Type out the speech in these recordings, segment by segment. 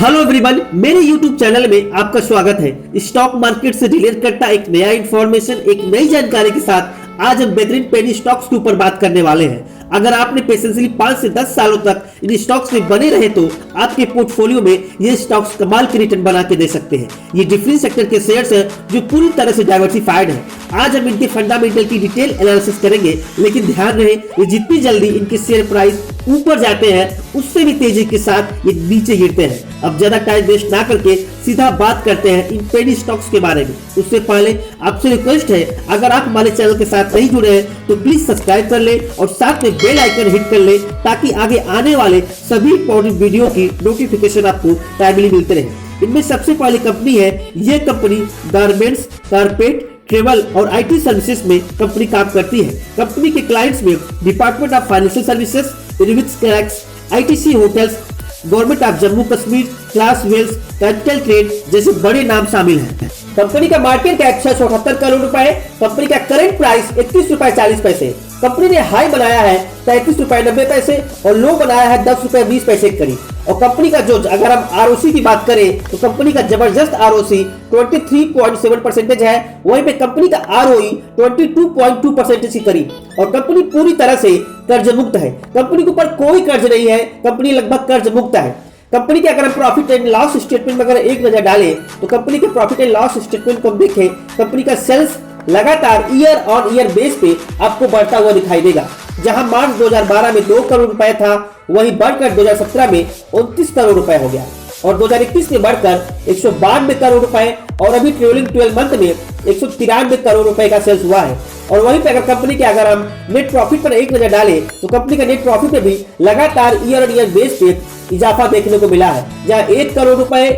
Hello everyone, मेरे YouTube channel में आपका स्वागत है। स्टॉक मार्केट से रिलेट करता एक नया इंफॉर्मेशन, एक नई जानकारी के साथ आज हम बेहतरीन पेनी स्टॉक्स के ऊपर बात करने वाले हैं। अगर आपने पेशेंसली 5 से 10 सालों तक इन स्टॉक्स में बने रहे तो आपके पोर्टफोलियो में ये स्टॉक्स कमाल के रिटर्न बना के दे सकते हैं। ये डिफरेंट सेक्टर के शेयर्स हैं जो पूरी तरह से डाइवर्सिफाइड है। आज हम इनके फंडामेंटल की डिटेल एनालिसिस करेंगे, लेकिन ध्यान रहे ये जितनी जल्दी इनके शेयर प्राइस ऊपर जाते हैं उससे भी तेजी के साथ ये नीचे गिरते हैं। अब ज्यादा टाइम वेस्ट ना करके सीधा बात करते हैं इन पेनी स्टॉक्स के बारे में। उससे पहले आपसे रिक्वेस्ट है, अगर आप हमारे चैनल के साथ नहीं जुड़े हैं तो प्लीज सब्सक्राइब कर ले और साथ में बेल आइकन हिट कर ले ताकि आगे आने वाले सभी इंपॉर्टेंट वीडियो की नोटिफिकेशन आपको टाइमली मिलते रहे। इनमें सबसे पहली कंपनी है, ये कंपनी गारमेंट्स, कारपेट, ट्रेवल और आईटी सर्विसेज में कंपनी काम करती है। कंपनी के क्लाइंट्स में डिपार्टमेंट ऑफ फाइनेंशियल सर्विसेज, रिविट्स क्रैक्स, ITC hotels, government of Jammu Kashmir, क्लास वेल्स, कैपिटल ट्रेड जैसे बड़े नाम शामिल हैं। कंपनी का मार्केट कैप 678 करोड़ रुपए। कंपनी का करंट प्राइस 31 रुपए 40 पैसे। कंपनी ने हाई बनाया है 33 रुपए 90 पैसे और लो बनाया है 10 रुपए 20 पैसे के करीब। और कंपनी का जो अगर हम आरओसी की बात करें तो कंपनी का जबरदस्त आरओसी 23.7% है। वहीं पे कंपनी का आरओई 22.2% के करीब। और कंपनी पूरी तरह से कर्ज मुक्त है। कंपनी के ऊपर कोई कर्ज नहीं है। कंपनी लगभग कर्ज मुक्त है। कंपनी के अगर हम प्रॉफिट एंड लॉस स्टेटमेंट में अगर एक नजर डालें तो कंपनी के प्रॉफिट एंड लॉस स्टेटमेंट को हम देखें, कंपनी का सेल्स लगातार ईयर ऑन ईयर बेस पे आपको बढ़ता हुआ दिखाई देगा। जहां मार्च 2012 में 2 करोड़ रुपए था, वहीं बढ़कर 2017 में 29 करोड़ रुपए हो गया और 2021 में बढ़कर 192 करोड़ रुपए और अभी ट्रेलिंग 12 मंथ में 193 करोड़ रुपए का सेल्स हुआ है। और वहीं पे अगर कंपनी के अगर हम नेट प्रॉफिट पर एक नजर डालें तो कंपनी का नेट प्रॉफिट में भी लगातार ईयर ऑन ईयर बेस पे इजाफा देखने को मिला है, जहां 1 करोड़ रुपए,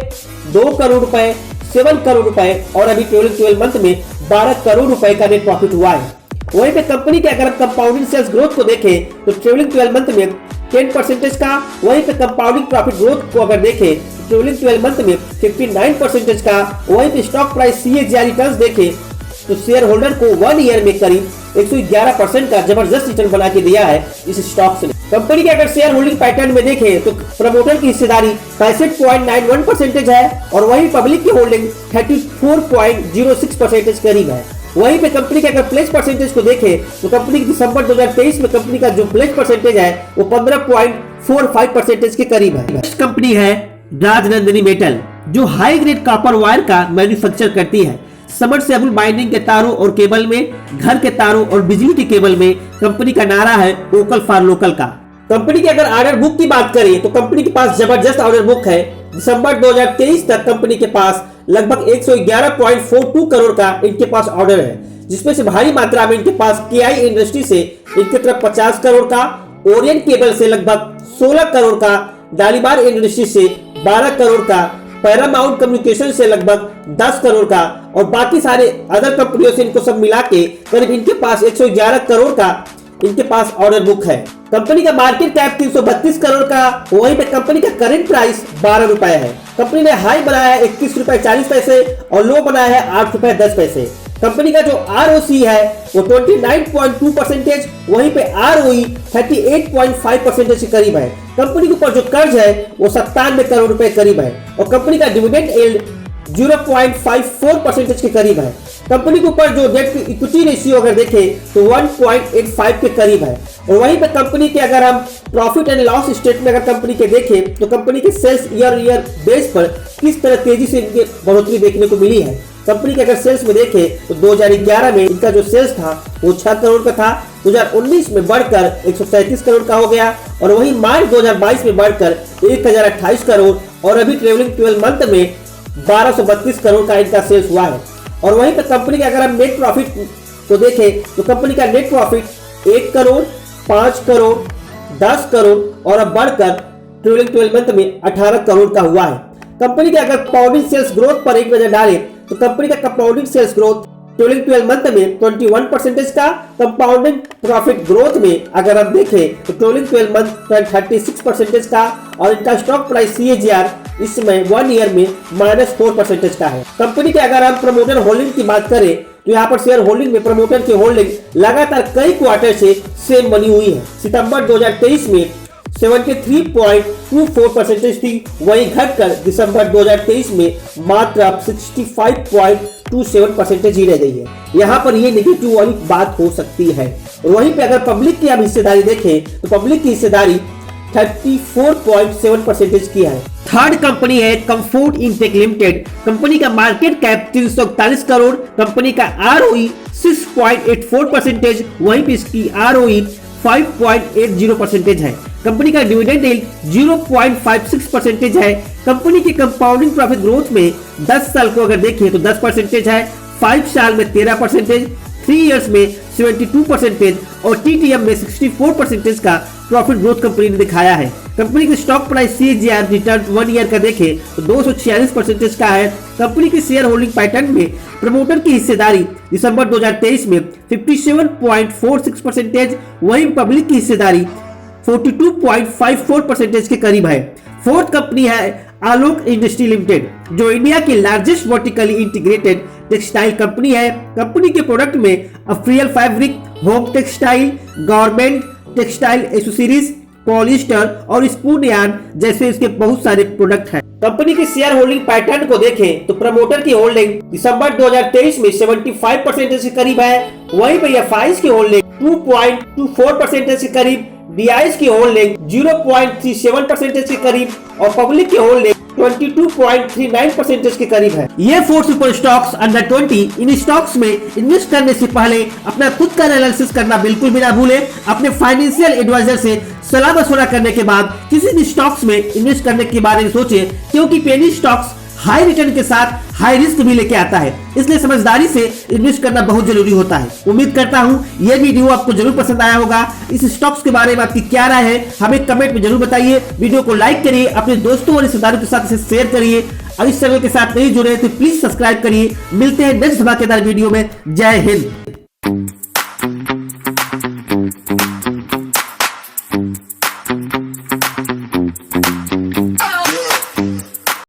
2 करोड़ रुपए, 7 करोड़ रुपए और अभी ट्रेलिंग 12 मंथ में 12 करोड़ रुपए का नेट प्रॉफिट हुआ है। वहीं पे कंपनी के अगर हम कंपाउंडिंग सेल्स ग्रोथ को देखें तो ट्रेलिंग 12 मंथ में 10% का, वहीं पे कंपाउंडिंग प्रॉफिट ग्रोथ को अगर देखें ट्रेलिंग 12 मंथ में 59% का, वहीं पे स्टॉक प्राइस CAGR रिटर्न्स देखें तो शेयर होल्डर को 1 ईयर में करीब 111% का जबरदस्त रिटर्न बना के दिया है इस स्टॉक ने। कंपनी के अगर शेयर होल्डिंग पैटर्न में देखें तो प्रमोटर की हिस्सेदारी 65.91% है और वहीं पब्लिक की होल्डिंग 34.06% करीब है। वहीं पे कंपनी के अगर प्लेज परसेंटेज को देखें तो कंपनी की दिसंबर 2023 में कंपनी का जो प्लेज परसेंटेज है वो 15.45% के करीब है। कंपनी है राजनंदिनी मेटल, जो हाई ग्रेड कॉपर वायर का मैन्युफैक्चर करती है। सबमर्सिबल बाइंडिंग के तारों और केबल में, घर के तारों और बिजली के केबल में कंपनी का नारा है वोकल फॉर लोकल का। कंपनी के अगर ऑर्डर बुक की बात करें तो कंपनी के पास जबरदस्त ऑर्डर बुक है। दिसंबर 2023 तक कंपनी के पास लगभग 111.42 करोड़ का इनके पास ऑर्डर है, जिसमें से भारी मात्रा में इनके पास KI इंडस्ट्री से इनके तरफ 50 करोड़ का, ओरिएंट केबल से लगभग 16 करोड़ का, डालीबार इंडस्ट्री से 12 करोड़ का, पैरामाउंट कम्युनिकेशन से लगभग 10 करोड़ का और बाकी सारे अदर कंपनियों से इनको सब मिला के करीब इनके पास 111 करोड़ का इनके पास ऑर्डर बुक है। कंपनी का मार्केट कैप 332 करोड़ का, वहीं पे कंपनी का करंट प्राइस 12 रुपए है। कंपनी ने हाई बनाया है 21 रुपए 40 पैसे और लो बनाया है 8 रुपए 10 पैसे। कंपनी का जो ROC है वो 29.2%, वहीं पे ROE 38.5% के करीब है। कंपनी के ऊपर जो कर्ज है वो 97 करोड़ रुपए करीब है और कंपनी का डिविडेंड यील्ड 0.54% के करीब है। कंपनी के ऊपर जो डेट इक्विटी रेशियो अगर देखें तो 1.85 के करीब है। और वहीं पे कंपनी के अगर हम प्रॉफिट एंड लॉस स्टेटमेंट अगर कंपनी के देखें तो कंपनी के सेल्स ईयर ईयर बेस पर किस तरह तेजी से इनकी बढ़ोतरी देखने को मिली है। कंपनी के अगर सेल्स में देखें तो 2011 में इनका जो सेल्स था वो 6 करोड़ का था, 2019 में बढ़कर 137 करोड़ का हो गया और वहीं मार्च 2022 में बढ़कर 1028 करोड़ और अभी ट्रेवलिंग 12 मंथ में 1232 करोड़ का इनका सेल्स हुआ है। और वहीं पर कंपनी के अगर हम नेट प्रॉफिट को देखें तो कंपनी का नेट प्रॉफिट 1 करोड़, 5 करोड़, 10 करोड़ और अब बढ़कर ट्रेलिंग 12 मंथ में 18 करोड़ का हुआ है। कंपनी के अगर कंपाउंडिंग सेल्स ग्रोथ पर एक नजर डालें तो कंपनी का compounding sales growth trailing 12 month में 21% का, कंपाउंडिंग प्रॉफिट ग्रोथ में अगर हम देखें तो ट्रेलिंग 12 मंथ 36% का और इनका स्टॉक प्राइस CAGR इस समय 1 ईयर में -4% का है। कंपनी के अगर हम प्रमोटर होल्डिंग की बात करें तो यहाँ पर शेयर होल्डिंग में प्रमोटर की होल्डिंग लगातार कई क्वार्टर से सेम बनी हुई है। सितंबर 2023 में 73.24% थी, वहीं घटकर दिसंबर 2023 में मात्र 65.27% ही रह गई है। यहाँ पर ये नेगेटिव वाली बात हो सकती है। वहीं पे अगर पब्लिक की आप हिस्सेदारी देखें तो पब्लिक की हिस्सेदारी 34.7% की है। थर्ड कंपनी है कंफर्ट इंटेक लिमिटेड। कंपनी का मार्केट कैप 341 करोड़, कंपनी का ROE 6.84%, वहीं पे इसकी ROE 5.80% है। कंपनी का डिविडेंड यील्ड 0.56% है। कंपनी की कंपाउंडिंग प्रॉफिट ग्रोथ में 10 साल को अगर देखें तो 10% है, 5 साल में 13%, 3 इयर्स में 72% और TTM में 64% का प्रॉफिट ग्रोथ कंपनी ने दिखाया है। कंपनी की stock price CAGR return 1 year का देखें तो 246% का है। कंपनी की शेयर होल्डिंग पैटर्न में प्रमोटर की हिस्सेदारी दिसंबर 2023 में 57.46%, वहीं पब्लिक की हिस्सेदारी 42.54% के करीब है। फोर्थ कंपनी है आलोक इंडस्ट्री लिमिटेड, जो इंडिया की largest vertically integrated textile company है। कंपनी के प्रोडक्ट में apparel fabric, home textile, government textile accessories, polyester और स्पून यार्न जैसे इसके बहुत सारे प्रोडक्ट हैं। कंपनी के शेयर होल्डिंग पैटर्न को देखें तो प्रमोटर की होल्डिंग दिसंबर 2023 में 75% के करीब है, वहीं पर एफआईज की होल्डिंग 2.24% के करीब, DIs की होल्डिंग 0.37% के करीब और पब्लिक की होल्डिंग 22.39% के करीब है। ये 4 सुपर स्टॉक्स अंडर 20। इन स्टॉक्स में इन्वेस्ट करने से पहले अपना खुद का एनालिसिस करना बिल्कुल भी ना भूलें। अपने फाइनेंशियल एडवाइजर से सलाह मशवरा करने के बाद किसी भी स्टॉक्स में इन्वेस्ट करने के बारे में सोचें, क्योंकि पेनी स्टॉक्स हाई रिटर्न के साथ हाई रिस्क भी लेके आता है, इसलिए समझदारी से इन्वेस्ट करना बहुत जरूरी होता है। उम्मीद करता हूं यह वीडियो आपको जरूर पसंद आया होगा। इस स्टॉक्स के बारे में आपकी क्या राय है हमें कमेंट में जरूर बताइए। वीडियो को लाइक करिए, अपने दोस्तों और रिश्तेदारों के साथ इसे शेयर करिए और इस चैनल के साथ नहीं जुड़े तो प्लीज सब्सक्राइब करिए। मिलते हैं नेक्स्ट धमाकेदार वीडियो में। जय हिंद।